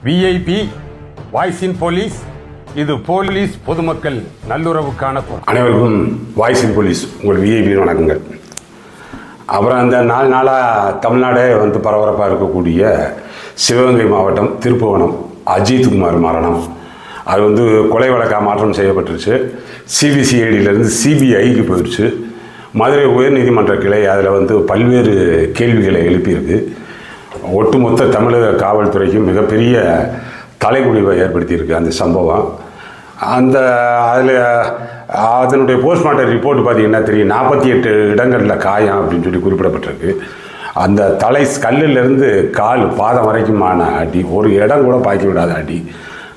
VIP voice இன் police. இது police பொதுமக்கள் நல்லுறவுக்கான குரல். அனைவருக்கும் வாய்ஸ் இன் போலீஸ் உங்கள் விஐபி வணக்கங்கள். அப்புறம் அந்த 4 நாளாக தமிழ்நாடே பரபரப்பாக இருக்கக்கூடிய சிவகங்கை மாவட்டம் திருப்புவனம் அஜித்குமார் மரணம். அது கொலை வழக்காக மாற்றம் செய்யப்பட்டுருச்சு. சிபிசிஐடியிலேருந்து சிபிஐக்கு போயிடுச்சு. மதுரை உயர்நீதிமன்ற கிளை அதில் பல்வேறு கேள்விகளை எழுப்பியிருக்கு. ஒட்டுமொத்த தமிழக காவல்துறைக்கும் மிகப்பெரிய தலைகுனிவை ஏற்படுத்தியிருக்கு அந்த சம்பவம். அதனுடைய போஸ்ட்மார்ட்டம் ரிப்போர்ட் பார்த்திங்கன்னா தெரியும், 48 இடங்களில் காயம் அப்படின்னு சொல்லி குறிப்பிடப்பட்டிருக்கு. அந்த தலை ஸ்கல்லிலேருந்து கால் பாதம் வரைக்குமான அடி, ஒரு இடம் கூட பாய்க்க விடாத அடி.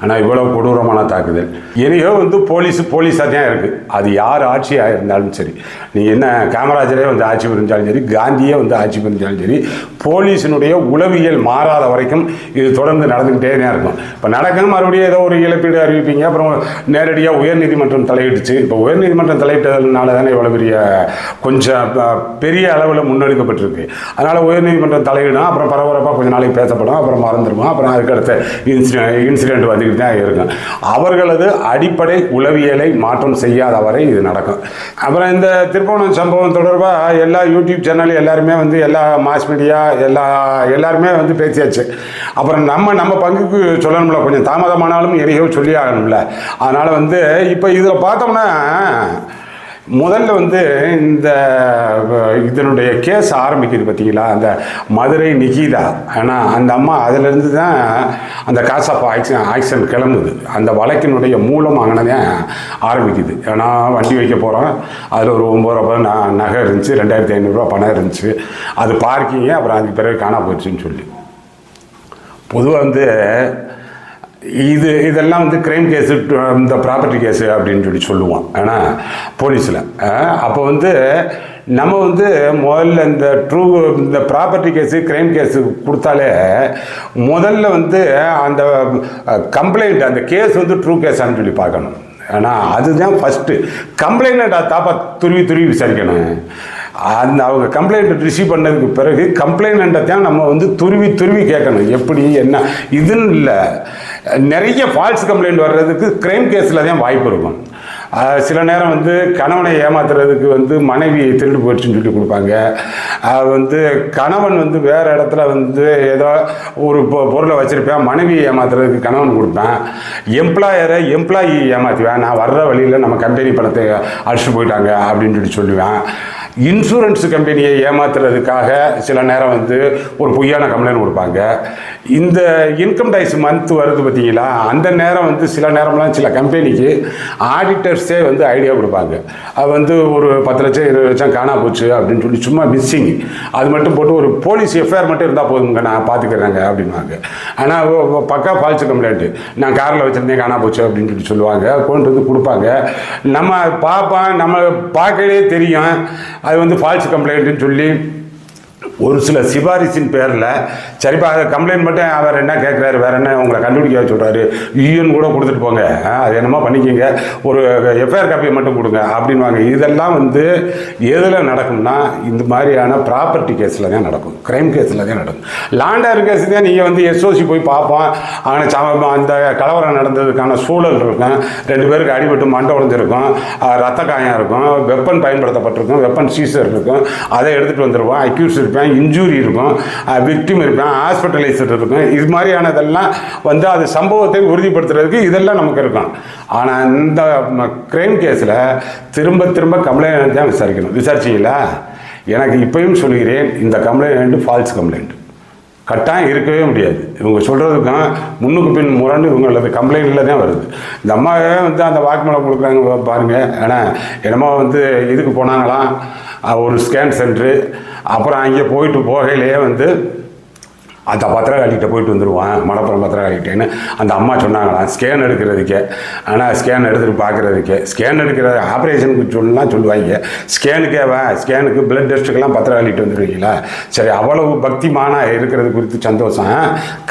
ஆனால் இவ்வளோ கொடூரமான தாக்குதல். எனியோ போலீஸாக தான் இருக்குது. அது யார் ஆட்சியாக இருந்தாலும் சரி, நீங்கள் என்ன காமராஜரே ஆட்சி புரிஞ்சாலும் சரி, காந்தியே ஆட்சி புரிஞ்சாலும் சரி, போலீஸினுடைய உளவியல் மாறாத வரைக்கும் இது தொடர்ந்து நடந்துக்கிட்டே தான் இருக்கும். இப்போ நடக்க மறுபடியும் ஏதோ ஒரு இழப்பீடு அறிவிப்பீங்க, அப்புறம் நேரடியாக உயர்நீதிமன்றம் தலையிடுச்சு. இப்போ உயர்நீதிமன்றம் தலையிட்டதுனால தானே இவ்வளோ கொஞ்சம் பெரிய அளவில் முன்னெடுக்கப்பட்டிருக்கு. அதனால் உயர்நீதிமன்றம் தலையிடும், அப்புறம் பரபரப்பாக கொஞ்சம் நாளைக்கு பேசப்படும், அப்புறம் மறந்துடுவோம், அப்புறம் அதுக்கடுத்த இன்சிடென்ட் வந்துக்கிட்டு தான் இருக்கும். அவர்களது அடிப்படை உளவியலை மாற்றம் செய்யாத வரை இது நடக்கும். அப்புறம் இந்த திருப்பவனம் சம்பவம் தொடர்பாக எல்லா யூடியூப் சேனல் எல்லாருமே எல்லா மாஸ் மீடியா எல்லாருமே பேசியாச்சு. அப்புறம் நம்ம பங்குக்கு சொல்லணும்ல, கொஞ்சம் தாமதமானாலும் எதையோ சொல்லி ஆகணும்ல. அதனால் இப்போ இதில் பார்த்தோம்னா முதல்ல இந்த இதனுடைய கேஸ் ஆரம்பிக்குது பார்த்தீங்களா, அந்த மதுரை நிகிதா. ஆனால் அந்த அம்மா அதிலிருந்து தான் அந்த காஸ் ஆஃப் ஆக்ஷன் கிளம்புது. அந்த வழக்கினுடைய மூலம் அங்கே தான் ஆரம்பிக்குது. ஏன்னா வண்டி வைக்க போகிறோம், அதில் ஒரு 9 ரூபா நகை இருந்துச்சு, 2500 பணம் இருந்துச்சு, அது பார்க்கிங்க, அப்புறம் அதுக்கு பிறகு காணா போயிடுச்சுன்னு சொல்லி. பொதுவாக இதெல்லாம் கிரைம் கேஸு, இந்த ப்ராப்பர்ட்டி கேஸு அப்படின்னு சொல்லுவோம். ஆனால் போலீஸில் அப்போ நம்ம முதல்ல இந்த ப்ராப்பர்ட்டி கேஸு கிரைம் கேஸு கொடுத்தாலே முதல்ல அந்த கம்ப்ளைண்ட், அந்த கேஸ் ட்ரூ கேஸான்னு சொல்லி பார்க்கணும். ஆனால் அதுதான் ஃபஸ்ட்டு. கம்ப்ளைண்ட் தாப்பா துருவி விசாரிக்கணும். அவங்க கம்ப்ளைண்ட் ரிசீவ் பண்ணதுக்கு பிறகு கம்ப்ளைண்ட்டை தான் நம்ம துருவி கேட்கணும். எப்படி என்ன இதுன்னு இல்லை, நிறைய ஃபால்ஸ் கம்ப்ளைண்ட் வர்றதுக்கு கிரைம் கேஸில் தான் வாய்ப்பு இருக்கும். சில நேரம் கணவனை ஏமாத்துறதுக்கு மனைவி திருடு போயிடுச்சுன்னு சொல்லி கொடுப்பாங்க. கணவன் வேறு இடத்துல ஏதோ ஒரு பொருளை வச்சுருப்பேன், மனைவியை ஏமாத்துறதுக்கு கணவன் கொடுப்பேன். எம்ப்ளாயி ஏமாற்றுவேன், நான் வர்ற வழியில் நம்ம கம்பெனி பணத்தை அடிச்சுட்டு போயிட்டாங்க அப்படின்னு சொல்லுவேன். இன்சூரன்ஸ் கம்பெனியை ஏமாத்துறதுக்காக சில நேரம் ஒரு பொய்யான கம்ப்ளைண்ட் கொடுப்பாங்க. இந்த இன்கம் டேக்ஸ் மந்த் வருது பார்த்தீங்களா, அந்த நேரம் சில நேரம்லாம் சில கம்பெனிக்கு ஆடிட்டர்ஸே ஐடியா கொடுப்பாங்க. அது ஒரு 10 லட்சம் 20 லட்சம் காணா போச்சு அப்படின்னு சொல்லி சும்மா மிஸ்ஸிங், அது மட்டும் போட்டு ஒரு போலீஸ் எஃப்ஐஆர் மட்டும் இருந்தால் போதுங்க, நான் பார்த்துக்கிறேங்க அப்படின்வாங்க. ஆனால் பக்கா ஃபால்ஸ் கம்ப்ளைண்ட்டு, நான் காரில் வச்சுருந்தேன் காணா போச்சு அப்படின்னு சொல்லுவாங்க, கொண்டு கொடுப்பாங்க. நம்ம பார்ப்போம், நம்ம பார்க்கவே தெரியும் அது ஃபால்ஸ் கம்ப்ளைண்ட்டுன்னு சொல்லி. ஒரு சில சிபாரிசின் பேரில் சரிப்பா கம்ப்ளைண்ட் மட்டும் அவர் என்ன கேட்குறாரு, வேறு என்ன உங்களை கண்டுபிடிக்க சொல்கிறாரு, யூஎன் கூட கொடுத்துட்டு போங்க, அது என்னமோ பண்ணிக்கிங்க, ஒரு எஃப்ஐஆர் காப்பியை மட்டும் கொடுங்க அப்படின்வாங்க. இதெல்லாம் எதில் நடக்கும்னா இந்த மாதிரியான ப்ராப்பர்ட்டி கேஸில் தான் நடக்கும், கிரைம் கேஸில் தான் நடக்கும். லாண்டர் கேஸ் தான் நீங்கள் எஸ்ஓசி போய் பார்ப்போம். ஆனால் அந்த கலவரம் நடந்ததுக்கான சூழல் இருக்கும், 2 பேருக்கு அடிபட்டு மண்டை உடைஞ்சிருக்கும், ரத்த காயம் இருக்கும், வெப்பன் பயன்படுத்தப்பட்டிருக்கும், வெப்பன் சீசர் இருக்கும், அதை எடுத்துகிட்டு வந்துடுவோம், அக்யூஸ் இருப்பேன், இன்ஜூரி இருக்கும், விக்டிம் இருப்பேன், ஹாஸ்பிட்டலைஸ்ட் இருக்கும். இது மாதிரியானதெல்லாம் அது சம்பவத்தை உறுதிப்படுத்துறதுக்கு இதெல்லாம் நமக்கு இருக்கும். ஆனால் இந்த கிரைம் கேஸில் திரும்ப கம்ப்ளைண்ட் தான் விசாரிக்கணும். விசாரிச்சிங்களா? எனக்கு இப்பயும் சொல்கிறேன், இந்த கம்ப்ளைண்ட் ஃபால்ஸ் கம்ப்ளைண்ட் கட்டாயம் இருக்கவே முடியாது. இவங்க சொல்கிறதுக்கும் முன்னுக்கு பின் முரண்டு இவங்களது கம்ப்ளைண்ட்டில் தான் வருது. இந்த அம்மாவே அந்த வாக்குமூலம் கொடுக்குறாங்க பாருங்கள். ஏன்னா என்னமோ இதுக்கு போனாங்களாம், ஒரு ஸ்கேன் சென்ட்ரு, அப்புறம் அங்கே போகையிலேயே அந்த பத்திரகாளிகிட்ட போயிட்டு வந்துடுவான், மலப்புறம் பத்திரகாளிகிட்டேன்னு அந்த அம்மா சொன்னாங்களாம் ஸ்கேன் எடுக்கிறதுக்கே. ஆனால் ஸ்கேன் எடுத்துகிட்டு பார்க்குறதுக்கே, ஸ்கேன் எடுக்கிற ஆப்ரேஷனுக்கு சொல்லுவாங்க, ஸ்கேனுக்கு பிளட் டெஸ்ட்டுக்கெல்லாம் பத்திரகாளிகிட்ட வந்துடுவீங்களா? சரி, அவ்வளவு பக்திமான இருக்கிறது குறித்து சந்தோஷம்.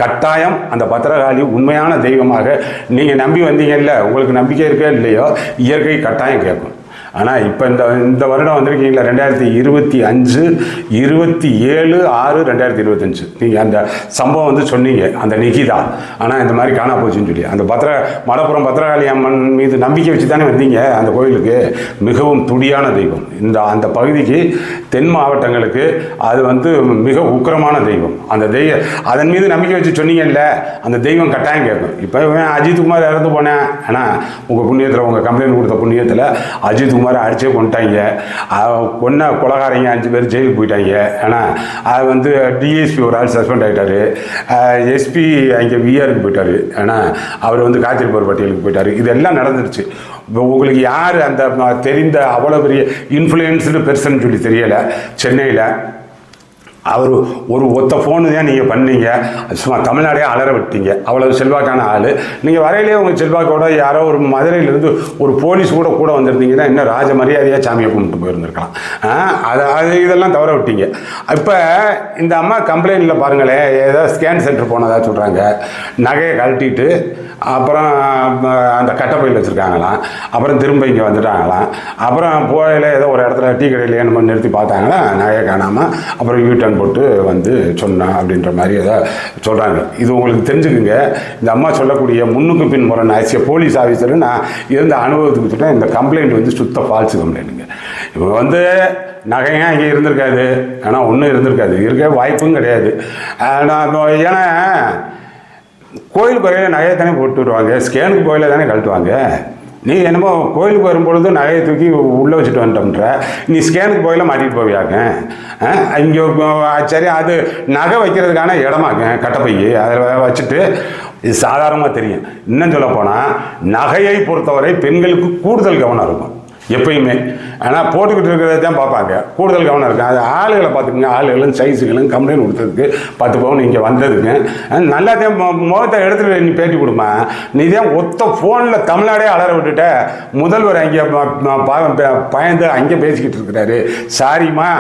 கட்டாயம் அந்த பத்திரகாளி உண்மையான தெய்வமாக நீங்கள் நம்பி வந்தீங்கல்ல, உங்களுக்கு நம்பிக்கை இருக்கே இல்லையோ, இயற்கை கட்டாயம் கேட்கும். ஆனால் இப்போ இந்த வருடம் வந்திருக்கீங்களா 2025 27/6/2025 நீங்கள் அந்த சம்பவம் வந்து சொன்னீங்க அந்த நிகிதா. ஆனால் இந்த மாதிரி காணா போச்சுன்னு சொல்லி அந்த மலப்புரம் பத்திரகாளி அம்மன் மீது நம்பிக்கை வச்சு தானே வந்தீங்க அந்த கோயிலுக்கு. மிகவும் துடியான தெய்வம் அந்த பகுதிக்கு, தென் மாவட்டங்களுக்கு அது வந்து மிக உக்கிரமான தெய்வம். அந்த அதன் மீது நம்பிக்கை வச்சு சொன்னீங்கல்ல, அந்த தெய்வம் கட்டாயம் கேட்கும். இப்போ அஜித்குமார் இறந்து போனேன், ஆனால் உங்கள் புண்ணியத்தில், உங்கள் கம்ப்ளைண்ட் கொடுத்த புண்ணியத்தில் அஜித்குமார் அடிச்சே கொண்டுட்டாங்க. கொன்ன கொலகாரங்க 5 பேர் ஜெயிலுக்கு போயிட்டாங்க. ஆனால் அது வந்து டிஎஸ்பி ஒரு ஆள் சஸ்பெண்ட் ஆகிட்டார், எஸ்பி அங்கே விஆருக்கு போயிட்டார், ஆனால் அவர் வந்து காத்திருப்போர் பட்டியலுக்கு போயிட்டார். இதெல்லாம் நடந்துருச்சு. இப்போ உங்களுக்கு யார் அந்த தெரிந்த அவ்வளோ பெரிய இன்ஃப்ளூயன்ஸ்டு பெர்சன் சொல்லி தெரியலை. சென்னையில் அவர் ஒரு ஒத்த ஃபோனு தான் நீங்கள் பண்ணீங்க, சும்மா தமிழ்நாடே அலற விட்டீங்க. அவ்வளவு செல்வாக்கான ஆள் நீங்கள். வரையிலே உங்கள் செல்வாக்கோட யாரோ ஒரு மதுரையிலேருந்து ஒரு போலீஸ் கூட வந்திருந்தீங்கன்னா இன்னும் ராஜ மரியாதையாக சாமியை கும்பிட்டு போயிருந்துருக்கலாம். அது இதெல்லாம் தவற விட்டீங்க. இப்போ இந்த அம்மா கம்ப்ளைண்ட்டில் பாருங்களேன், ஏதோ ஸ்கேன் சென்டர் போனதாக சொல்கிறாங்க, நகையை கழட்டிட்டு அப்புறம் அந்த கட்டப்பையில் வச்சுருக்காங்களாம், அப்புறம் திரும்ப இங்கே வந்துட்டாங்களாம், அப்புறம் போயில ஏதோ ஒரு இடத்துல டீ கடையிலேயே நம்ம நிறுத்தி பார்த்தாங்களா, நகையை காணாமல், அப்புறம் யூட்டன் போட்டு வந்து சொன்னான் அப்படின்ற மாதிரி ஏதோ சொல்கிறாங்க. இது உங்களுக்கு தெரிஞ்சுக்குங்க. இந்த அம்மா சொல்லக்கூடிய முன்னுக்கு பின் முரண் போலீஸ் ஆஃபீஸரு நான் இருந்த அனுபவத்துக்கு சொல்கிறேன், இந்த கம்ப்ளைண்ட் வந்து சுத்த ஃபால்ஸு கம்ப்ளைண்ட்டுங்க. இவங்க வந்து நகையாக இங்கே இருந்திருக்காது, ஆனால் ஒன்றும் இருந்திருக்காது, இருக்க வாய்ப்பும் கிடையாது. ஏன்னா கோயிலுக்கு வரையில் நகையை தானே போட்டு விடுவாங்க, ஸ்கேனுக்கு கோயிலை தானே கழட்டுவாங்க. நீ என்னமோ கோயிலுக்கு வரும்பொழுது நகையை தூக்கி உள்ளே வச்சுட்டு வந்துட்டோம்ன்ற, நீ ஸ்கேனுக்கு போயில மாட்டிகிட்டு போவியாங்க. இங்கே சரி, அது நகை வைக்கிறதுக்கான இடமாங்க கட்டப்பையை அதில் வச்சுட்டு. இது சாதாரணமாக தெரியும். இன்னும் சொல்ல போனால் நகையை பொறுத்தவரை பெண்களுக்கு கூடுதல் கவனம் இருக்கும் எப்பயுமே. ஆனால் போட்டுக்கிட்டு இருக்கிறத தான் பார்ப்பாங்க, கூடுதல் கவனம் இருக்கும். அது ஆளுகளை பார்த்துக்குங்க, ஆளுகளும் சைஸுகளும் கம்ப்ளைண்ட் கொடுத்ததுக்கு 10 பவுன் இங்கே வந்ததுக்கு நல்லாத்தையும் முகத்தை எடுத்துகிட்டு நீ பேட்டி கொடுமா. நீ தான் ஒத்த ஃபோனில் தமிழ்நாடே அலற விட்டுட்ட. முதல்வர் அங்கே பயந்து அங்கே பேசிக்கிட்டு இருக்கிறாரு, சாரிம்மா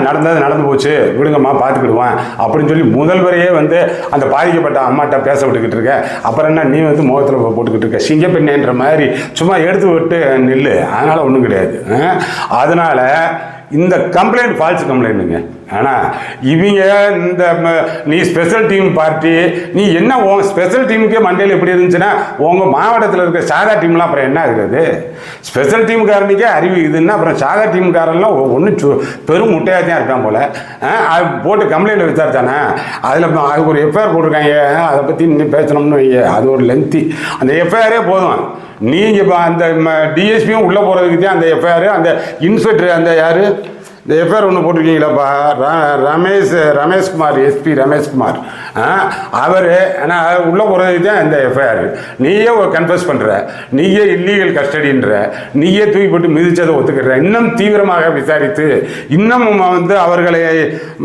நடந்து போச்சு விடுங்கம்மா பார்த்துக்கிடுவான் அப்படின்னு சொல்லி முதல்வரையே வந்து அந்த பாதிக்கப்பட்ட அம்மாட்ட பேச விட்டுக்கிட்டு இருக்க. அப்புறம் என்ன நீ வந்து முகத்தில் போட்டுக்கிட்டு இருக்க சிங்கப்பெண்ணேன்ற மாதிரி சும்மா எடுத்து விட்டு நில்லு. அதனால் ஒன்றும் கிடையாது. அதனால் இந்த கம்ப்ளைண்ட் ஃபால்ஸ் கம்ப்ளைண்ட்டுங்க. ஆனால் இவங்க இந்த நீ ஸ்பெஷல் டீம் பார்ட்டி, நீ என்ன உன் ஸ்பெஷல் டீமுக்கே மண்டையில் எப்படி இருந்துச்சுன்னா உங்கள் மாவட்டத்தில் இருக்க சாதா டீம்லாம் அப்புறம் என்ன ஆகுறது? ஸ்பெஷல் டீமுக்காரனுக்கே அறிவு இதுன்னா அப்புறம் சாதா டீமுக்காரெல்லாம் ஒன்றும் பெரும் முட்டையாக தான் இருக்கான் போல். அது போட்டு கம்ப்ளைண்ட் விசாரிச்சானே, அதில் அதுக்கு ஒரு எஃப்ஐஆர் போட்டிருக்காங்க. அதை பற்றி இன்னும் பேசணும்னு வைங்க, அது ஒரு லென்த்தி. அந்த எஃப்ஐஆரே போதும். நீங்கள் இப்போ அந்த டிஎஸ்பியும் உள்ளே போகிறதுக்கு தான் அந்த எஃப்ஐஆர். அந்த இன்ஸ்பெக்டர் அந்த யார் இந்த எஃப்ஐஆர் ஒன்று போட்டிருக்கீங்களாப்பா, ரமேஷ்குமார், எஸ்பி ரமேஷ்குமார், அவர். ஆனால் உள்ளே போகிறதுக்கு தான் இந்த எஃப்ஐஆர். நீயே கன்ஃபஸ் பண்ணுற, நீயே இல்லீகல் கஸ்டடின்ற, நீயே தூக்கி போட்டு மிதிச்சதை ஒத்துக்கிற. இன்னும் தீவிரமாக விசாரித்து இன்னும் வந்து அவர்களை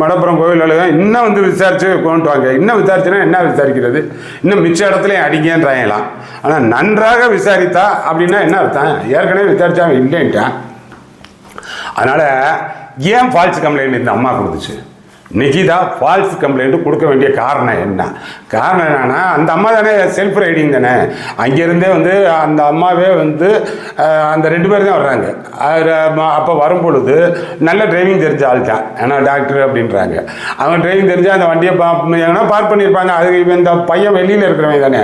மடப்புறம் கோவில் இன்னும் வந்து விசாரித்து கொண்டு வாங்க. இன்னும் விசாரிச்சுன்னா என்ன விசாரிக்கிறது? இன்னும் மிச்ச இடத்துலையும் அடிங்கன்றாங்களாம். ஆனால் நன்றாக விசாரித்தா அப்படின்னா என்ன அர்த்தம்? ஏற்கனவே விசாரித்தா இல்லைன்ட்டான். அதனால் ஏன் ஃபால்ஸ் கம்ப்ளைண்ட் இந்த அம்மா கொடுத்துச்சு? நிகிதா ஃபால்ஸ் கம்ப்ளைண்ட் கொடுக்க வேண்டிய காரணம் என்ன? காரணம் என்னன்னா, அந்த அம்மா தானே செல்ஃப் ரைடிங் தானே. அங்கேருந்தே வந்து அந்த அம்மாவே வந்து அந்த 2 பேர் தான் வர்றாங்க. அப்போ வரும்பொழுது நல்ல டிரைவிங் தெரிஞ்ச ஆள் தான், ஏன்னா டாக்டர் அப்படின்றாங்க. அவங்க டிரைவிங் தெரிஞ்சால் அந்த வண்டியை எங்கன்னா பார்க் பண்ணியிருப்பாங்க. அது இந்த பையன் வெளியில் இருக்கிறவங்க தானே,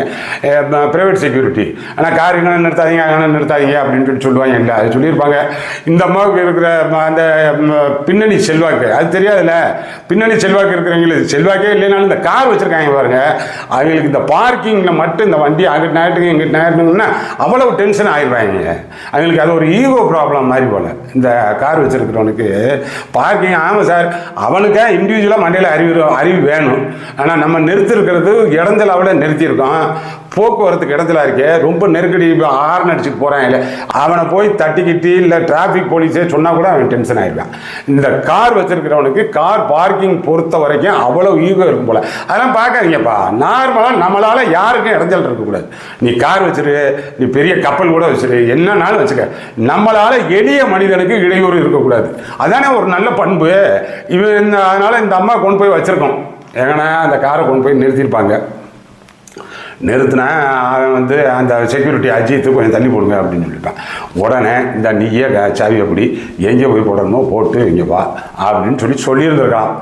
ப்ரைவேட் செக்யூரிட்டி. ஆனால் கார் எங்கே நிறுத்தாதீங்க, அங்கே நிறுத்தாதீங்க அப்படின்னு சொல்லுவாங்க. இல்லை அது சொல்லியிருப்பாங்க. இந்த அம்மாவுக்கு இருக்கிற அந்த பின்னணி செல்வாக்கு அது தெரியாதுல்ல. பின்னணி செல்வாக்கு இருக்கிறவங்களுக்கு செல்வாக்கே இல்லைனாலும் இந்த கார் வச்சுருக்காங்க பாருங்க, அவங்களுக்கு இந்த பார்க்கிங்கில் மட்டும் இந்த வண்டி அங்கிட்டு நேரத்துக்கு இங்கிட்டு நேரத்துக்குன்னா அவ்வளவு டென்ஷன் ஆயிடுவாங்க. அவங்களுக்கு அது ஒரு ஈகோ ப்ராப்ளம் மாதிரி போல். இந்த கார் வச்சுருக்கிறவனுக்கு பார்க்கிங், ஆமாம் சார், அவனுக்கே இண்டிவிஜுவலாக மண்டையில் அறிவு வேணும். ஆனால் நம்ம நிறுத்திருக்கிறது இடஞ்சல் அவளை நிறுத்தியிருக்கோம். போக்குவரத்துக்கு இடத்துல இருக்கே ரொம்ப நெருக்கடி, ஹார்ன் அடிச்சுட்டு போகிறான். இல்லை அவனை போய் தட்டிக்கிட்டு இல்லை டிராஃபிக் போலீஸே சொன்னால் கூட அவன் டென்ஷன் ஆகிடுவான். இந்த கார் வச்சுருக்கிறவனுக்கு கார் பார்க்கிங் பொறுத்த வரைக்கும் அவ்வளோ ஈகோ இருக்கும் போல். அதெல்லாம் பார்க்காதீங்கப்பா. நார்மலாக நம்மளால் யாருக்கும் இடைஞ்சல் இருக்கக்கூடாது. நீ கார் வச்சுரு, நீ பெரிய கப்பல் கூட வச்சுரு, என்னன்னாலும் வச்சுக்க, நம்மளால் எளிய மனிதனுக்கு இடையூறு இருக்கக்கூடாது. அதானே ஒரு நல்ல பண்பு. அதனால் இந்த அம்மா கொண்டு போய் வச்சுருக்கோம். ஏன்னா அந்த காரை கொண்டு போய் நிறுத்தியிருப்பாங்க. நிறுத்தினா அவன் வந்து அந்த செக்யூரிட்டி அஜித்து கொஞ்சம் தள்ளி போடுங்க அப்படின்னு சொல்லிட்டான். உடனே இந்த நீயே சாவி அப்படி எங்கே போய் போடணுமோ போட்டு இங்கே வா அப்படின்னு சொல்லியிருந்திருக்கலாம்.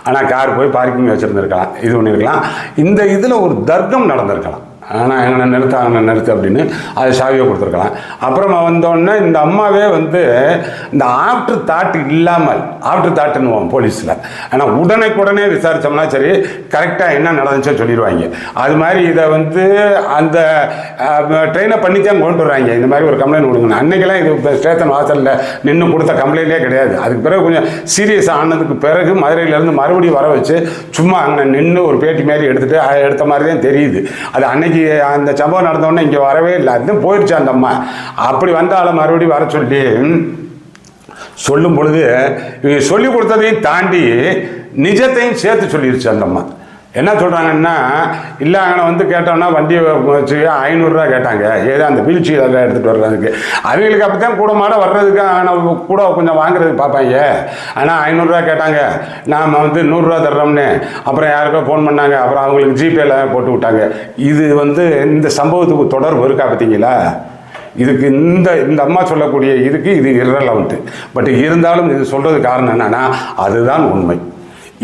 ஆனால் கார் போய் பார்க்கிங் வச்சுருந்துருக்கலாம், இது பண்ணியிருக்கலாம். இந்த இதில் ஒரு தர்க்கம் நடந்திருக்கலாம். ஆனால் எங்களை நிறுத்து அப்படின்னு அது சாவியை கொடுத்துருக்கலாம். அப்புறமா வந்தோடனே இந்த அம்மாவே வந்து இந்த ஆஃப்டர் தாட் இல்லாமல், ஆஃப்டர் தாட்டுன்னுவோம் போலீஸில், ஆனால் உடனே விசாரித்தோம்னா சரி கரெக்டாக என்ன நடந்துச்சோ சொல்லிடுவாங்க. அது மாதிரி இதை வந்து அந்த ட்ரெயினை பண்ணி தான் கொண்டு வர்றாங்க. இந்த மாதிரி ஒரு கம்ப்ளைண்ட் கொடுக்கணும். அன்றைக்கெல்லாம் இது ஸ்டேஷன் வாசலில் நின்று கொடுத்த கம்ப்ளைண்ட்டே கிடையாது. அதுக்கு பிறகு கொஞ்சம் சீரியஸ் ஆனதுக்கு பிறகு மதுரையிலேருந்து மறுபடியும் வர வச்சு சும்மா அங்கே நின்று ஒரு பேட்டி மாதிரி எடுத்த மாதிரி தான் தெரியுது. அது அன்னைக்கு அந்த சம்பவம் நடந்தோடனே இங்கே வரவே இல்லை, அது போயிடுச்சு அந்த அம்மா. அப்படி வந்தாலும் மறுபடியும் வர சொல்லி சொல்லும் பொழுது இவங்க சொல்லி கொடுத்ததையும் தாண்டி நிஜத்தையும் சேர்த்து சொல்லிடுச்சு அந்த அம்மா. என்ன சொல்கிறாங்கன்னா, இல்லை அங்கே வந்து கேட்டோம்னா வண்டியை வச்சு 500 ரூபா கேட்டாங்க, ஏதோ அந்த வீல் சேரில் எடுத்துகிட்டு வர்றதுக்கு. அவங்களுக்கு அப்போ தான் கூட மாட வர்றதுக்கு ஆனால் கூட கொஞ்சம் வாங்குறதுக்கு பார்ப்பாங்க. ஆனால் 500 ரூபா கேட்டாங்க, நாம் வந்து 100 ரூபா தர்றோம்னு. அப்புறம் யாருக்கோ ஃபோன் பண்ணாங்க, அப்புறம் அவங்களுக்கு ஜிபேல போட்டு விட்டாங்க. இது வந்து இந்த சம்பவத்துக்கு தொடர்பு இருக்கா பார்த்தீங்களா? இதுக்கு இந்த அம்மா சொல்லக்கூடிய இதுக்கு இது இரலவெண்ட்டு. பட் இருந்தாலும் இது சொல்கிறது காரணம் என்னன்னா அதுதான் உண்மை.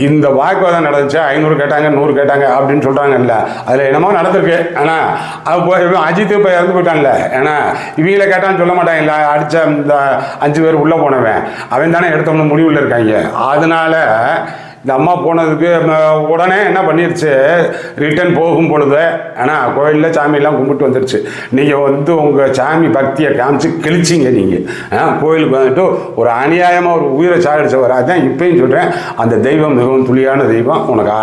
இந்த வாக்குவாதம் நடந்துச்சு, 500 கேட்டாங்க 100 கேட்டாங்க அப்படின்னு சொல்கிறாங்கல்ல, அதில் என்னமோ நடந்திருக்கு. ஆனால் அது அஜித்து இப்போ இறந்து போயிட்டான்ல, ஏன்னா இவங்கள கேட்டான்னு சொல்ல மாட்டாங்கல்ல. அடித்த இந்த 5 பேர் உள்ளே போனவன் அவன் தானே எடுத்தவனு முடிவில் இருக்காங்க. அதனால இந்த அம்மா போனதுக்கு உடனே என்ன பண்ணிடுச்சு, ரிட்டர்ன் போகும் பொழுது ஆனால் கோயிலில் சாமியெல்லாம் கும்பிட்டு வந்துடுச்சு. நீங்கள் வந்து உங்கள் சாமி பக்தியை காமிச்சு கிழிச்சிங்க. நீங்கள் கோயிலுக்கு வந்துட்டு ஒரு அநியாயமாக ஒரு உயிரை சாகடிச்சவர். அதுதான் இப்பயும் சொல்கிறேன், அந்த தெய்வம் மிகவும் துளியான தெய்வம். உனக்கு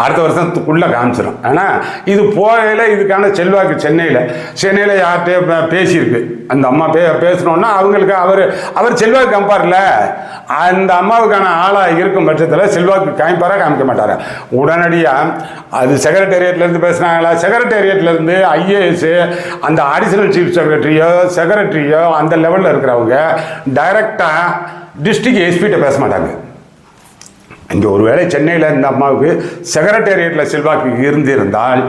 அடுத்த வருஷத்துக்குள்ளே காமிச்சிடும். ஆனால் இது போகையில் இதுக்கான செல்வாக்கு சென்னையில் யார்கிட்டே பேசியிருக்கு. அந்த அம்மா பேசணுன்னா அவங்களுக்கு அவர் செல்வாக்கு காமிப்பார்ல, அந்த அம்மாவுக்கான ஆளாக இருக்கும் பட்சத்தில் செல்வாக்கு காமிப்பாரா காமிக்க மாட்டாரா? உடனடியாக அது செக்ரட்டேரியட்லேருந்து பேசுனாங்களா, செக்ரட்டேரியட்லேருந்து ஐஏஎஸ் அந்த அடிஷனல் சீஃப் செக்ரட்டரியோ அந்த லெவலில் இருக்கிறவங்க டைரெக்டாக டிஸ்ட்ரிக்ட் எஸ்பிகிட்ட பேச மாட்டாங்க. இங்கே ஒருவேளை சென்னையில் இந்த அம்மாவுக்கு செக்ரட்டேரியட்டில் செல்வாக்கு இருந்திருந்தால்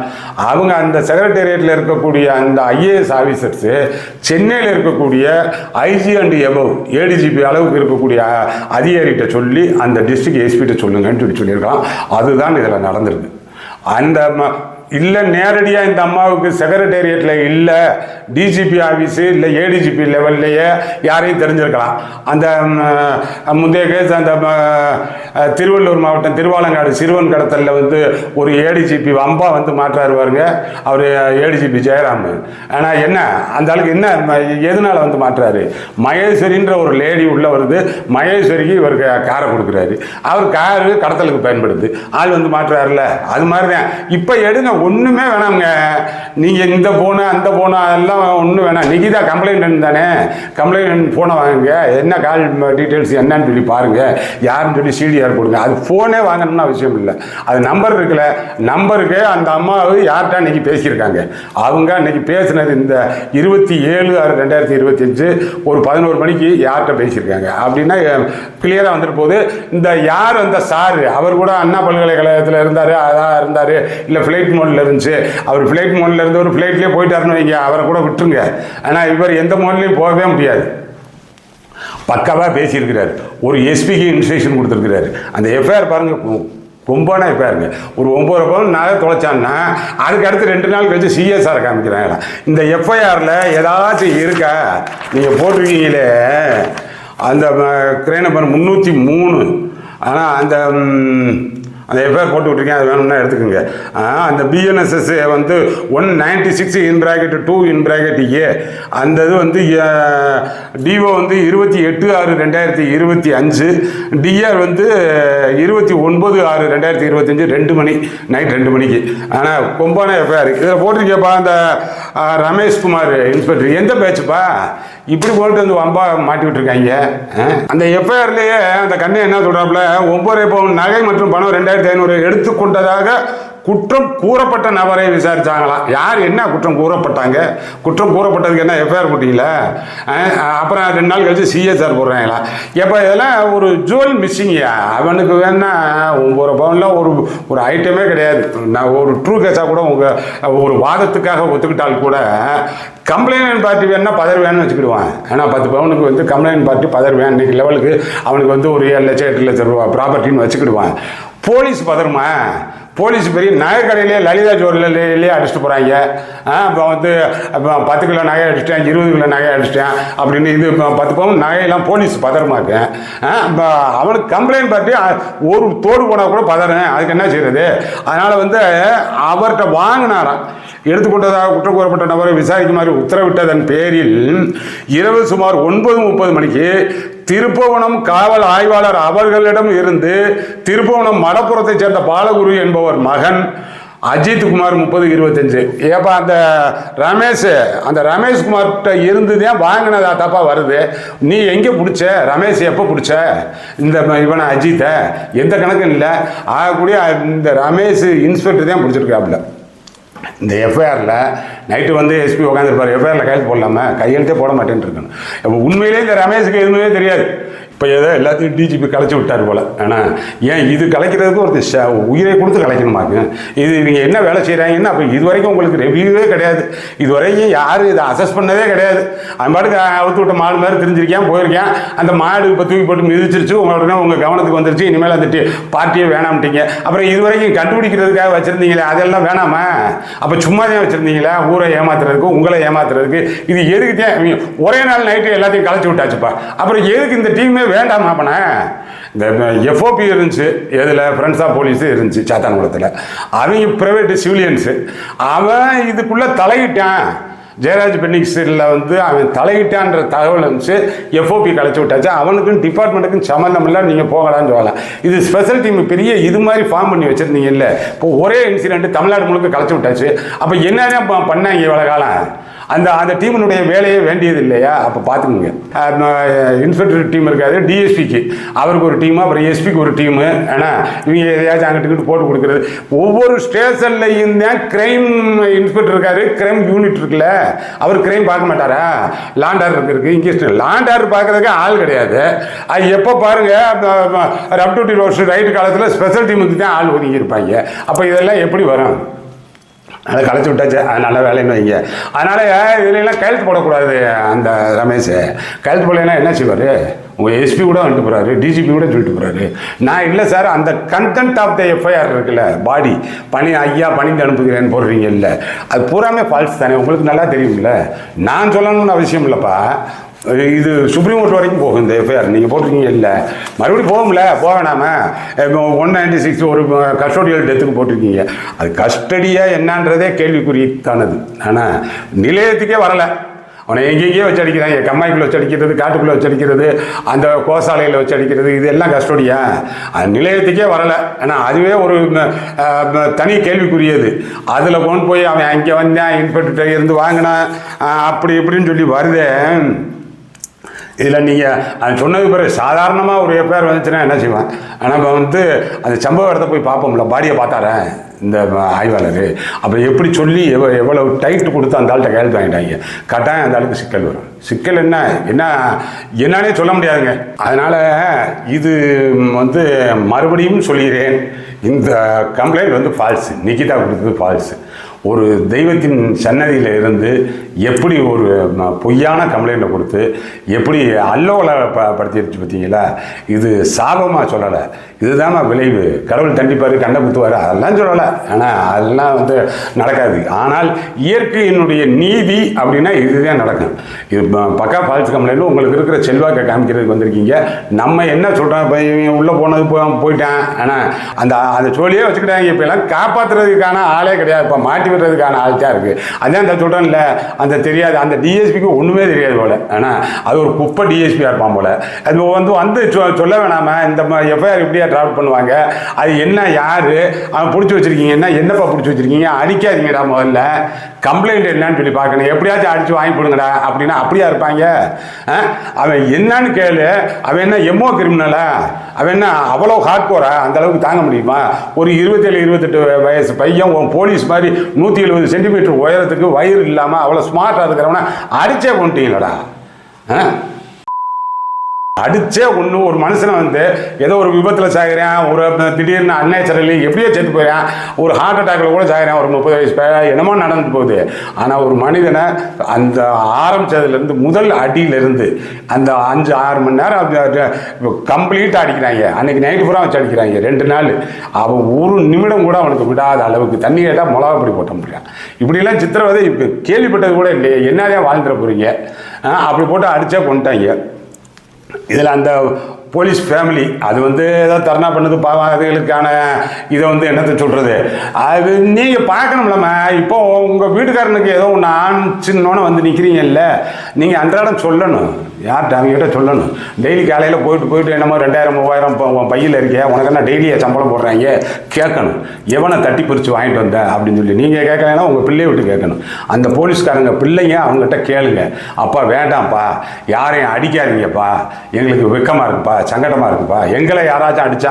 அவங்க அந்த செக்ரட்டேரியட்டில் இருக்கக்கூடிய அந்த ஐஏஎஸ் ஆஃபீஸர்ஸு சென்னையில் இருக்கக்கூடிய ஐஜி அண்ட் எபவ் ஏடிஜிபி அளவுக்கு இருக்கக்கூடிய அதிகாரிகிட்ட சொல்லி அந்த டிஸ்ட்ரிக்ட் எஸ்பிகிட்ட சொல்லுங்கன்னு சொல்லியிருக்கலாம். அதுதான் இதில் நடந்திருக்கு. அந்த இல்லை நேரடியாக இந்த அம்மாவுக்கு செக்ரட்டேரியட்டில் இல்லை டிஜிபி ஆஃபீஸு இல்லை ஏடிஜிபி லெவல்லையே யாரையும் தெரிஞ்சிருக்கலாம். அந்த முந்தைய கேஸ் அந்த திருவள்ளூர் மாவட்டம் திருவாலங்காடு சிறுவன் கடத்தலில் வந்து ஒரு ஏடிஜிபி வம்பா வந்து மாற்றாரு பாருங்க, அவர் ஏடிஜிபி ஜெயராம். ஆனால் என்ன அந்த ஆளுக்கு என்ன எதனால் வந்து மாற்றாரு? மகேஸ்வரின்ற ஒரு லேடி உள்ளே வருது, மகேஸ்வரிக்கு இவருக்கு காரை கொடுக்குறாரு, அவர் காரு கடத்தலுக்கு பயன்படுது, ஆள் வந்து மாற்றாருல. அது மாதிரி தான் இப்போ எடுங்க, ஒன்றுமே வேணாங்க. நீங்கள் இந்த போன அந்த போன அதெல்லாம் ஒன்றும் வேணாம். நிகிதா கம்ப்ளைண்ட் தானே, கம்ப்ளைண்ட் ஃபோனை வாங்குங்க, என்ன கால் டீட்டெயில்ஸ் என்னன்னு சொல்லி பாருங்கள், யாருன்னு சொல்லி சிடிஆர் கொடுங்க. அது ஃபோனே வாங்கணும்னு அவசியம் இல்லை. அது நம்பர் இருக்குல்ல, நம்பருக்கு அந்த அம்மாவை யார்கிட்ட அன்றைக்கி பேசியிருக்காங்க. அவங்க அன்றைக்கி பேசினது இந்த 27/6/2025 ஒரு 11 மணிக்கு யார்கிட்ட பேசியிருக்காங்க அப்படின்னா கிளியராக வந்துட்டு போகுது. இந்த யார் அந்த சாரு, அவர் கூட அண்ணா பல்கலைக்கழகத்தில் இருந்தார், அதான் இருந்தார், இல்லை ஃப்ளைட் மோடில் இருந்துச்சு, அவர் ஃப்ளைட் மோடில் இருந்து ஒரு ஃப்ளைட்லேயே போயிட்டாருன்னு வைங்க, அவரை கூட விட்டுருங்க. ஆனால் இவர் எந்த மோட்லையும் போகவே முடியாது. பக்காவாக பேசியிருக்கிறார், ஒரு எஸ்பிக்கு இன்ஸ்ட்ரக்ஷன் கொடுத்துருக்கிறாரு. அந்த எஃப்ஐஆர் பாருங்கள், ரொம்பனா எஃப்ஐஆருங்க. ஒரு 9 பவுன் நகை தொலைச்சான்னா அதுக்கு அடுத்து 2 நாள் கழிச்சு சிஎஸ்ஆர் காமிக்கிறாங்களா. இந்த எஃப்ஐஆரில் ஏதாச்சும் இருக்கா? நீங்கள் போட்டிருக்கீங்களே அந்த கிரைம் நம்பர் 303, ஆனால் அந்த எஃப்ஐஆர் போட்டு விட்டுருக்கேன், அது வேணும்னா எடுத்துக்கோங்க. அந்த பிஎன்எஸ்எஸ் வந்து 196(2) அந்த இது வந்து டிஓ வந்து 28/6/2025, டிஆர் வந்து 29/6/2025 2 மணி நைட் 2 மணிக்கு. ஆனால் கொம்பான எஃப்ஐஆர் இதில் போட்டிருக்கேப்பா. அந்த ரமேஷ்குமார் இன்ஸ்பெக்டர் எந்த பேச்சுப்பா இப்படி போட்டு வந்து வம்பா மாட்டி விட்டுருக்காங்க. அந்த எஃப்ஐஆர்லேயே அந்த கண்ணை என்ன சொல்கிறாப்புல, 9 பவுன் நகை மற்றும் பணம் 2500 எடுத்துக்கொண்டதாக குற்றம் கூறப்பட்ட நபரை விசாரிச்சாங்களாம். யார் என்ன குற்றம் கூறப்பட்டாங்க, குற்றம் கூறப்பட்டதுக்கு என்ன எஃப்ஐஆர் போட்டீங்களா, அப்புறம் 2 நாள் கழிச்சு சிஎஸ்ஆர் போடுறாங்களா. எப்போ இதெல்லாம் ஒரு ஜுவல் மிஸ்ஸிங்கயா. அவனுக்கு வேணா ஒரு பவுனில் ஒரு ஐட்டமே கிடையாது. நான் ஒரு ட்ரூ கேஸாக கூட உங்கள் ஒரு வாதத்துக்காக ஒத்துக்கிட்டால் கூட கம்ப்ளைண்ட் பார்ட்டி வேணுன்னா பதர் வேணும்னு வச்சுக்கிடுவான். ஏன்னா 10 பவுனுக்கு வந்து கம்ப்ளைண்ட் பார்ட்டி பதர் வேன் இன்னைக்கு லெவலுக்கு அவனுக்கு வந்து ஒரு 7 லட்சம் 8 லட்சம் ரூபா ப்ராப்பர்ட்டின்னு வச்சுக்கிடுவான். போலீஸ் பதருமா? போலீஸ் பெரிய நகை கடையிலேயே லலிதா ஜுவல்லரிலேயே அடிச்சுட்டு போகிறாங்க. இப்போ வந்து இப்போ 10 கிலோ நகை அடிச்சிட்டேன், 20 கிலோ நகை அடிச்சிட்டேன் அப்படின்னு இது 10 பவுன் நகையெல்லாம் போலீஸ் பதறமாக்கு. இப்போ அவனுக்கு கம்ப்ளைண்ட் பார்த்து ஒரு தோடு போனால் கூட பதறேன். அதுக்கு என்ன செய்யறது? அதனால் வந்து அவர்கிட்ட வாங்கினாராம். எடுத்துக்கொண்டதாக குற்றம் கூறப்பட்ட நபரை விசாரிக்குமாறு உத்தரவிட்டதன் பேரில் இரவு சுமார் 9:30 மணிக்கு திருப்புவனம் காவல் ஆய்வாளர் அவர்களிடம் இருந்து திருப்புவனம் மடப்புறத்தைச் சேர்ந்த பாலகுரு என்பவர் மகன் அஜித் குமார் 30-25. ஏப்பா அந்த ரமேஷ்குமார்கிட்ட இருந்து தான் வாங்கினதா தப்பா வருது. நீ எங்கே பிடிச்ச ரமேஷ்? எப்போ பிடிச்ச இவனை அஜித்தை? எந்த கணக்கும் இல்லை. ஆகக்கூடிய இந்த ரமேஷ் இன்ஸ்பெக்டர் தான் பிடிச்சிருக்காப்புல. இந்த எஃப்ஐஆரில் நைட்டு வந்து எஸ்பி உட்காந்துருப்பார். எஃப்ஐஆரில் கையெழுத்து போடலாமா? கையெழுத்தே போட மாட்டேன்னு இருக்கணும். இப்போ உண்மையிலே இந்த ரமேஷுக்கு எதுவுமே தெரியாது. இப்போ ஏதோ எல்லாத்தையும் டிஜிபி கலைச்சி விட்டார் போல். ஆனால் ஏன் இது கலைக்கிறதுக்கு ஒருத்தர் உயிரை கொடுத்து கலைக்கணுமாங்க? இது நீங்கள் என்ன வேலை செய்கிறாங்கன்னா அப்போ இது வரைக்கும் உங்களுக்கு ரெவியூவே கிடையாது. இது வரைக்கும் யாரும் இதை அசஸ் பண்ணதே கிடையாது. அது பாட்டுக்கு அவுத்து விட்ட மாடு மாதிரி தெரிஞ்சிருக்கேன், போயிருக்கேன். அந்த மாடு இப்போ தூக்கி போட்டு மிதிச்சிருச்சு, உடனே உங்கள் கவனத்துக்கு வந்துருச்சு. இனிமேல் அந்த பார்ட்டியே வேணாம்ட்டீங்க. அப்புறம் இது வரைக்கும் கண்டுபிடிக்கிறதுக்காக வச்சுருந்தீங்களே அதெல்லாம் வேணாமா? அப்போ சும்மா தான் வச்சுருந்தீங்களா? ஊரை ஏமாத்துறதுக்கு, உங்களை ஏமாத்துறதுக்கு. இது எதுக்கு தான் ஒரே நாள் நைட்டு எல்லாத்தையும் கலைச்சி விட்டாச்சுப்பா. அப்புறம் எதுக்கு இந்த டீமே வேண்டாமா? அப்பனா இந்த எஃப்ஓபி இருந்துச்சு, எதில் ஃப்ரெண்ட்ஸ் ஆஃப் போலீஸு இருந்துச்சு சாத்தான்குளத்தில். அவங்க ப்ரைவேட்டு சிவிலியன்ஸு. அவன் இதுக்குள்ளே தலையிட்டான். ஜெயராஜ் பென்னிக்ஸில் வந்து அவன் தலையிட்டான்ற தகவல் இருந்துச்சு. எஃப்ஓபி கலைச்சி விட்டாச்சு. அவனுக்கும் டிபார்ட்மெண்ட்டுக்கும் சம்மந்தம் இல்லை, நீங்கள் போகலான்னு சொல்லலாம். இது ஸ்பெஷல் டீம் பெரிய இது மாதிரி ஃபார்ம் பண்ணி வச்சுருந்தீங்க இல்லை. இப்போ ஒரே இன்சிடென்ட் தமிழ்நாடு முழுக்க கலைச்சி விட்டாச்சு. அப்போ என்னதான் பண்ணாங்க இவ்வளோ காலம்? அந்த டீமினுடைய வேலையே வேண்டியது இல்லையா? அப்போ பார்த்துக்குங்க. இன்ஸ்பெக்டர் டீம் இருக்காது, டிஎஸ்பிக்கு அவருக்கு ஒரு டீமு, அப்புறம் எஸ்பிக்கு ஒரு டீமு. ஏன்னா இவங்க எதையாச்சும் அங்கிட்டு போட்டு கொடுக்குறது. ஒவ்வொரு ஸ்டேஷன்லையும் தான் கிரைம் இன்ஸ்பெக்டர் இருக்காரு, கிரைம் யூனிட் இருக்குல்ல, அவர் கிரைம் பார்க்க மாட்டாரா? லாண்ட் ஆர்டர் இருக்கு. இங்கே லாண்ட் ஆர்டர் பார்க்கறதுக்கு ஆள் கிடையாது. அது எப்போ பாருங்க ரப் டியூட்டி ரோஸ் ரைட்டு காலத்தில் ஸ்பெஷல் டீமுக்கு தான் ஆள் ஒதுங்கி இருப்பாங்க. அப்போ இதெல்லாம் எப்படி வரும்? அதை கலைச்சி விட்டாச்சு. அது நல்ல வேலைன்னு வைங்க. அதனால் இதுலாம் கையெழுத்து போடக்கூடாது. அந்த ரமேஷ் கையெழுத்து போடலைன்னா என்ன செய்வார்? உங்கள் எஸ்பி கூட வந்துட்டு போகிறாரு, டிஜிபி கூட சொல்லிட்டு போகிறாரு. நான் இல்லை சார், அந்த கண்டென்ட் ஆஃப் த எஃப்ஐஆர் இருக்குல்ல, பாடி ஐயா பணிந்து அனுப்புகிறேன்னு போடுறீங்க இல்லை, அது பூராமே ஃபால்ஸ் தானே. உங்களுக்கு நல்லா தெரியும்ல. நான் சொல்லணும்னு அவசியம் இல்லைப்பா. இது சுப்ரீம் கோர்ட் வரைக்கும் போகும் இந்த எஃப்ஐஆர். நீங்கள் போட்டிருக்கீங்க இல்லை, மறுபடியும் போகும்ல, போக வேணாமல். இப்போ 196 ஒரு கஸ்டோடியல் டெத்துக்கு போட்டிருக்கீங்க. அது கஸ்டடியாக என்னன்றதே கேள்விக்குறித்தானது. ஆனால் நிலையத்துக்கே வரலை. அவனை எங்கெங்கேயோ வச்சு அடிக்கிறாங்க. கம்மாய்க்குள்ளே வச்சு அடிக்கிறது, காட்டுக்குள்ளே வச்சு அடிக்கிறது, அந்த கோசாலையில் வச்சு அடிக்கிறது, இது எல்லாம் கஸ்டோடியா? அது நிலையத்துக்கே வரலை. ஏன்னா அதுவே ஒரு தனி கேள்விக்குரியது. அதில் கொண்டு போய் அவன் அங்கே வந்தான், இன்ஸ்பெக்டர்கிட்ட இருந்து வாங்கினான், அப்படி இப்படின்னு சொல்லி வருதே. இதில் நீங்கள் அது சொன்னது பிறகு சாதாரணமாக ஒரு எஃப்ஐஆர் வந்துச்சுன்னா என்ன செய்வேன்? ஆனால் இப்போ வந்து அந்த சம்பவ இடத்த போய் பார்ப்போம்ல, பாடியை பார்த்தாரேன் இந்த ஆய்வாளர். அப்புறம் எப்படி சொல்லி எவ்வளவு டைட்டு கொடுத்து அந்த ஆள்கிட்ட கையெழுத்து வாங்கிட்டாங்க. கட்டாயம் அந்த ஆளுக்கு சிக்கல் வரும். சிக்கல் என்னன்னே சொல்ல முடியாதுங்க. அதனால் இது வந்து மறுபடியும் சொல்கிறேன், இந்த கம்ப்ளைண்ட் வந்து ஃபால்ஸு. நிகிதா கொடுத்தது ஃபால்ஸு. ஒரு தெய்வத்தின் சன்னதியில் இருந்து எப்படி ஒரு பொய்யான கம்ப்ளைண்ட்டை கொடுத்து எப்படி அல்லோலப்படுத்திடுச்சு பார்த்தீங்களா? இது சாபமாக சொல்லலை, இதுதான் விளைவு. கடவுள் தண்டிப்பார், கண்ணை குத்துவார், அதெல்லாம் சொல்லலை. ஆனால் அதெல்லாம் வந்து நடக்காது. ஆனால் இயற்கையினுடைய நீதி அப்படின்னா இதுதான் நடக்கும். இது பக்கா ஃபால்ஸ் கம்ப்ளைண்ட். உங்களுக்கு இருக்கிற செல்வாக்கை காமிக்கிறதுக்கு வந்திருக்கீங்க. நம்ம என்ன சொல்கிறோம்? இப்போ இவங்க உள்ளே போனது போயிட்டான். ஆனால் அந்த சோழியே வச்சுக்கிட்டாங்க. இப்போ எல்லாம் காப்பாற்றுறதுக்கான ஆளே கிடையாது. இப்போ மாட்டி விடுறதுக்கான ஆள் தான் இருக்குது. அதான் அந்த சொல்கிறேன்ல, அந்த தெரியாது, அந்த டிஎஸ்பிக்கு ஒன்றுமே தெரியாது போல். ஆனால் அது ஒரு குப்பை டிஎஸ்பியாக இருப்பான் போல். அது சொல்ல வேணாமல் இந்த எஃப்ஐஆர் இப்படியா டிராஃப்ட் பண்ணுவாங்க, அது என்ன யார் அவன் பிடிச்சி வச்சிருக்கீங்க வச்சிருக்கீங்கன்னா என்னப்பா பிடிச்சி வச்சிருக்கீங்க, அடிக்காதீங்கடா, முதல்ல கம்ப்ளைண்ட் என்னன்னு சொல்லி பார்க்கணும், எப்படியாச்சும் அடிச்சு வாங்கி கொடுங்கடா அப்படின்னா அப்படியா இருப்பாங்க? அவன் என்னன்னு கேளு, அவன் என்ன எம்மோ கிரிமினலா, அவன் என்ன அவ்வளோ ஹார்ட் கோரா, அந்த அளவுக்கு தாங்க முடியுமா? ஒரு 27-28 வயசு பையன் போலீஸ் மாதிரி 170 சென்டிமீட்டர் உயரத்துக்கு வயிறு இல்லாமல் அவ்வளோ ஸ்மார்ட்டாக இருக்கிறவனா அடிச்சே கொண்டுட்டீங்களடா. அடிச்சே ஒன்று ஒரு மனுஷனை வந்து ஏதோ ஒரு விபத்தில் சாகிறேன், ஒரு திடீர்னு அன்நேச்சுரலி எப்படியோ செத்து போயிடறேன், ஒரு ஹார்ட் அட்டாக்கில் கூட சாகிறேன், ஒரு 30 வயசு என்னமோ நடந்து போகுது. ஆனால் ஒரு மனிதனை அந்த ஆரம்பித்ததுலேருந்து முதல் அடியிலேருந்து அந்த 5-6 மணி நேரம் கம்ப்ளீட்டாக அடிக்கிறாங்க. அன்றைக்கி நைட்டு பூரா வச்சு அடிக்கிறாங்க 2 நாள். அவன் ஒரு நிமிடம் கூட அவனுக்கு விடாத அளவுக்கு தண்ணி கேட்டால் மிளகா பொடி போட்ட முடியும். இப்படிலாம் சித்திரவதை கேள்விப்பட்டது கூட இல்லையே, என்னதான் வாழ்ந்துட போகிறீங்க? அப்படி போட்டு அடித்தே கொண்டுட்டாங்க. இதில் அந்த போலீஸ் ஃபேமிலி அது வந்து ஏதோ தர்ணா பண்ணுது பாவம், அதுகளுக்கான இதை வந்து என்னத்தை சொல்கிறது, அது நீங்கள் பார்க்கணும்லம்மா. இப்போ உங்கள் வீட்டுக்காரனுக்கு ஏதோ ஒன்று ஆணுச்சின்னோன்னு வந்து நிற்கிறீங்கல்ல, நீங்கள் அன்றாடம் சொல்லணும், யார்கிட்ட அவங்ககிட்ட சொல்லணும். டெய்லி காலையில் போயிட்டு என்னமோ 2000-3000 பையில் இருக்கியா, உனக்கு என்ன டெய்லியை சம்பளம் போடுறாங்க கேட்கணும். எவனை தட்டி பிரித்து வாங்கிட்டு வந்த அப்படின்னு சொல்லி நீங்கள் கேட்கலைன்னா உங்கள் பிள்ளையை விட்டு கேட்கணும். அந்த போலீஸ்காரங்க பிள்ளைங்க அவங்ககிட்ட கேளுங்க, அப்பா வேண்டாம்ப்பா, யாரையும் அடிக்காதீங்கப்பா, எங்களுக்கு வெக்கமாக இருக்குப்பா, சங்கடமாக இருக்குப்பா, எங்களை யாராச்சும் அடித்தா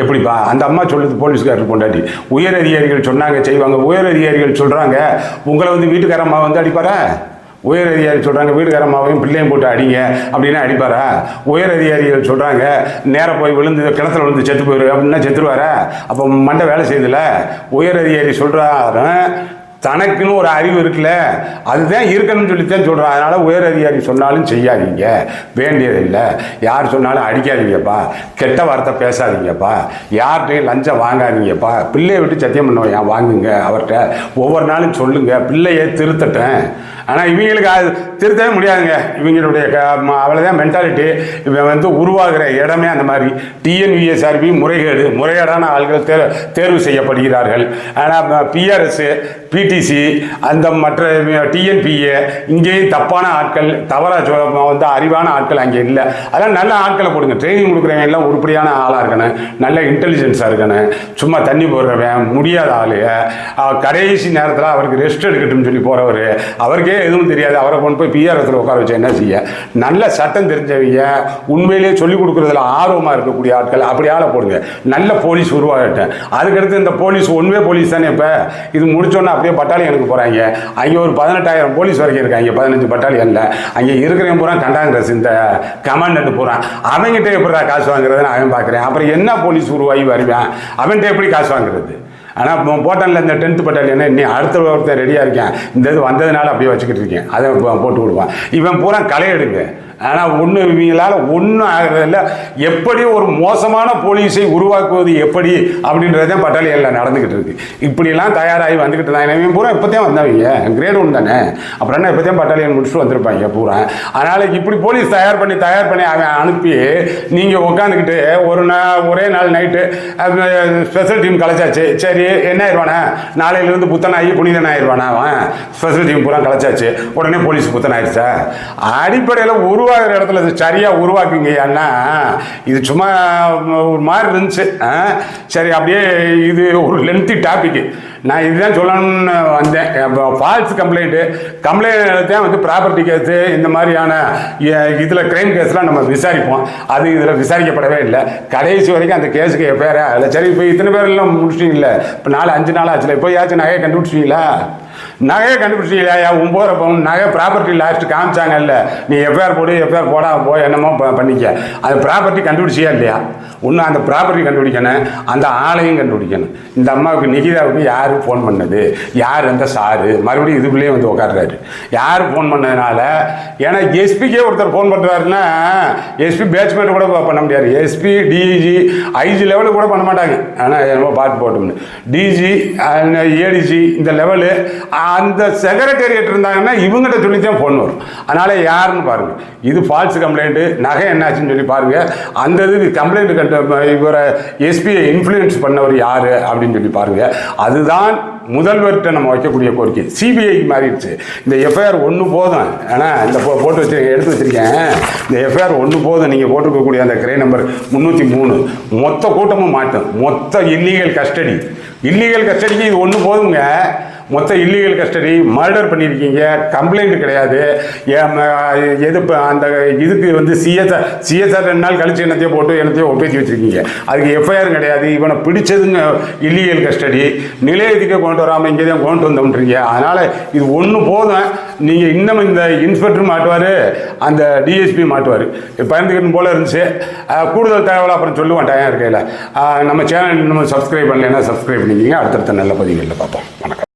எப்படிப்பா? அந்த அம்மா சொல்லுது போலீஸ்காரர் பொண்டாட்டி, உயர் அதிகாரிகள் சொன்னாங்க செய்வாங்க. உயர் அதிகாரிகள் சொல்கிறாங்க உங்களை வந்து வீட்டுக்காரம்மா வந்து அடிப்பாரா? உயர் அதிகாரி சொல்கிறாங்க வீட்டுக்காரம்மாவையும் பிள்ளையும் போட்டு அடிங்க அப்படின்னா அடிப்பாரா? உயர் அதிகாரிகள் சொல்கிறாங்க நேராக போய் விழுந்து கிணத்துல விழுந்து செத்து போயிரு அப்படின்னா செத்துருவாரா? அப்போ மண்டை வேலை செய்யுதுல. உயர் அதிகாரி சொல்கிறாரு தனக்குன்னு ஒரு அறிவு இருக்குல்ல, அதுதான் இருக்கணும்னு சொல்லித்தான் சொல்கிறான். அதனால் உயர் அதிகாரி சொன்னாலும் செய்யாதீங்க, வேண்டியதில்லை. யார் சொன்னாலும் அடிக்காதீங்கப்பா, கெட்ட வார்த்தை பேசாதீங்கப்பா, யார்கிட்டையும் லஞ்சம் வாங்காதீங்கப்பா, பிள்ளையை விட்டு சத்தியம் பண்ணுவேன் வாங்குங்க அவர்கிட்ட, ஒவ்வொரு நாளும் சொல்லுங்கள், பிள்ளையை திருத்தட்டேன். ஆனால் இவங்களுக்கு அது திருத்தவே முடியாதுங்க. இவங்களுடைய அவ்வளோதான் மென்டாலிட்டி. இவன் வந்து உருவாகிற இடமே அந்த மாதிரி. டிஎன்விஎஸ்ஆர்பி முறைகேடான ஆள்கள் தேர்வு செய்யப்படுகிறார்கள். ஆனால் பிஆர்எஸ், பிடிசி, அந்த மற்ற டிஎன்பிஏ இங்கேயும் தப்பான ஆட்கள், தவறாக வந்து அறிவான ஆட்கள் அங்கே இல்லை. அதெல்லாம் நல்ல ஆட்களை கொடுங்க. ட்ரைனிங் கொடுக்குறவங்க எல்லாம் உருப்படியான ஆளாக இருக்கணும், நல்ல இன்டெலிஜென்ஸாக இருக்கணும். சும்மா தண்ணி போடுறவன் முடியாத ஆள், கடைசி நேரத்தில் அவருக்கு ரெஸ்ட் எடுக்கட்டும்னு சொல்லி போகிறவர், அவருக்கே எதுவும் தெரியாது, அவரை கொண்டு போய் பிஆர்எஸ்ல உட்கார வச்சு என்ன செய்ய? நல்ல சட்டம் தெரிஞ்சவங்க, உண்மையிலேயே சொல்லிக் கொடுக்குறதுல ஆர்வமாக இருக்கக்கூடிய ஆட்கள், அப்படி ஆளை போடுங்க. நல்ல போலீஸ் உருவாகட்டும். அதுக்கடுத்து இந்த போலீஸ் ஒன்வே போலீஸ் தானே. இப்போ இது முடிச்சோன்னா அப்படியே பட்டாலியனுக்கு போகிறாங்க. அங்கே ஒரு 18,000 போலீஸ் வரைக்கும் இருக்காங்க, 15 பட்டாலியனில். அங்கே இருக்கிறவங்க பூரா கண்டாங்கிரஸ் இந்த கமாண்டன்ட் போகிறான். அவங்ககிட்ட எப்படிடா காசு வாங்குறதுன்னு அவன் பார்க்குறேன். அப்புறம் என்ன போலீஸ் உருவாகி வருவான்? அவன்கிட்ட எப்படி காசு வாங்குறது? ஆனால் போட்டானில் இந்த 10th பட்டாலியனை நீ அடுத்த ஒருத்தர் ரெடியாக இருக்கேன், இந்த இது வந்ததுனால அப்படியே வச்சுக்கிட்டு இருக்கேன், அதை போட்டு கொடுப்பான். இவன் பூரா களை எடுங்க. ஆனால் ஒன்று இவங்களால் ஒன்றும் ஆகிறதில்ல. எப்படி ஒரு மோசமான போலீஸை உருவாக்குவது எப்படி அப்படின்றதான் பட்டாலியனில் நடந்துக்கிட்டு இருக்கு. இப்படிலாம் தயாராகி வந்துக்கிட்டு இருந்தாங்க. இவன் பூரா இப்போதான் வந்தவங்க, கிரேட் 1 தானே, அப்புறம் என்ன இப்போதான் பட்டாலியன் முடிச்சுட்டு வந்திருப்பாங்க பூரா. அதனால் இப்படி போலீஸ் தயார் பண்ணி அவன் அனுப்பி நீங்கள் உட்காந்துக்கிட்டு ஒரே நாள் நைட்டு ஸ்பெஷல் டீம் கலைச்சாச்சு, சரி என்ன ஆயிடுவானே, நாளையிலேருந்து புத்தனாகி புனிதன் ஆயிடுவானா? அவன் ஸ்பெஷல் டீம் பூரா கலைச்சாச்சு, உடனே போலீஸ் புத்தன் ஆயிடுச்சா? அடிப்படையில் உருவாகிற இடத்துல இது சரியாக உருவாக்குங்க. ஏன்னா இது சும்மா ஒரு மாதிரி இருந்துச்சு. சரி, அப்படியே இது ஒரு லென்த்தி டாபிக். நான் இதுதான் சொல்லணும்னு வந்தேன். ஃபால்ஸ் கம்ப்ளைண்ட் தான் வந்து ப்ராப்பர்ட்டி கேஸு, இந்த மாதிரியான இதில் கிரைம் கேஸ்லாம் நம்ம விசாரிப்போம். அது இதில் விசாரிக்கப்படவே இல்லை. கடைசி வரைக்கும் அந்த கேஸுக்கு பேர் அதில். சரி, இப்போ இத்தனை பேரெல்லாம் முடிச்சிட்டீங்களே, இப்போ 4-5 நாள் ஆச்சுல, இப்போ ஏதாச்சும் நகையை கண்டுபிடிச்சிங்களா? நகையை கண்டுபிடிச்சிங்களா? 9 பவுன் நகை ப்ராப்பர்ட்டி லாஸ்ட் காமிச்சாங்கல்ல, நீ எஃப்ஐஆர் போடாமல் போய் என்னமோ பண்ணிக்க. அந்த ப்ராப்பர்ட்டி கண்டுபிடிச்சியா இல்லையா? ஒன்று அந்த ப்ராப்பர்ட்டி கண்டுபிடிக்கணும், அந்த ஆளையும் கண்டுபிடிக்கணும். இந்த அம்மாவுக்கு நிகிதாவுக்கு யார் ஃபோன் பண்ணது, யார் அந்த சாரு மறுபடியும் இதுக்குள்ளேயே வந்து உட்காடுறாரு, யார் ஃபோன் பண்ணதுனால? ஏன்னா எஸ்பிக்கே ஒருத்தர் ஃபோன் பண்ணுறாருன்னா எஸ்பி பேட்ச்மேட் கூட பண்ண முடியாது. எஸ்பி, டிஜி, ஐஜி லெவலுக்கு கூட பண்ண மாட்டாங்க. ஆனால் என்னமோ பார்த்து போட்டோம்னு டிஜி, ஏடிஜி இந்த லெவலு, அந்த செக்ரட்டரியேட் இருந்தாங்கன்னா இவங்ககிட்ட சொல்லித்தான் ஃபோன் வரும். அதனால் யாருன்னு பாருங்கள். இது ஃபால்ஸ் கம்ப்ளைண்ட்டு, நகை என்னாச்சுன்னு சொல்லி பாருங்கள். அந்த இதுக்கு கம்ப்ளைண்ட் இவரை எஸ்பியை இன்ஃப்ளூயன்ஸ் பண்ணவர் யார் அப்படின்னு சொல்லி பாருங்கள். அதுதான் முதல்வர்கிட்ட நம்ம வைக்கக்கூடிய கோரிக்கை. சிபிஐக்கு மாறிடுச்சு. இந்த எஃப்ஐஆர் 1 போதும். ஆனால் இந்த போட்டு வச்சுருக்கேன், எடுத்து வச்சுருக்கேன். இந்த எஃப்ஐஆர் 1 போதும். நீங்கள் போட்டிருக்கக்கூடிய அந்த கிரை நம்பர் 303 மொத்த கூட்டமும் மாட்டும். மொத்த இல்லீகல் கஸ்டடி இல்லீகல் கஸ்டடிக்கு இது ஒன்று போதுங்க. மொத்த இல்லீகல் கஸ்டடி, மர்டர் பண்ணியிருக்கீங்க, கம்ப்ளைண்ட் கிடையாது, எது அந்த இதுக்கு வந்து சிஎஸ்ஆர் 2 நாள் கழிச்சு என்னத்தையும் ஒப்பேத்தி வச்சிருக்கீங்க, அதுக்கு எஃப்ஐஆர் கிடையாது. இவனை பிடிச்சதுங்க இல்லீகல் கஸ்டடி, நிலையத்துக்கு கொண்டு வராமல் இங்கே தான் கொண்டு வந்தோம்ன்றீங்க. அதனால் இது ஒன்று போதும். நீங்கள் இன்னும் இந்த இன்ஸ்பெக்டர் மாட்டுவார், அந்த டிஎஸ்பி மாட்டுவார், பயந்துக்கிட்டு போல இருந்துச்சு. கூடுதல் தகவல் அப்புறம் சொல்லுவேன் டைம் இருக்கையில். நம்ம சேனல் இன்னும் சப்ஸ்கிரைப் பண்ணலைன்னா சப்ஸ்கிரைப் பண்ணிக்கிங்க. அடுத்தடுத்த நல்ல பதிவுகளில் பார்ப்போம். வணக்கம்.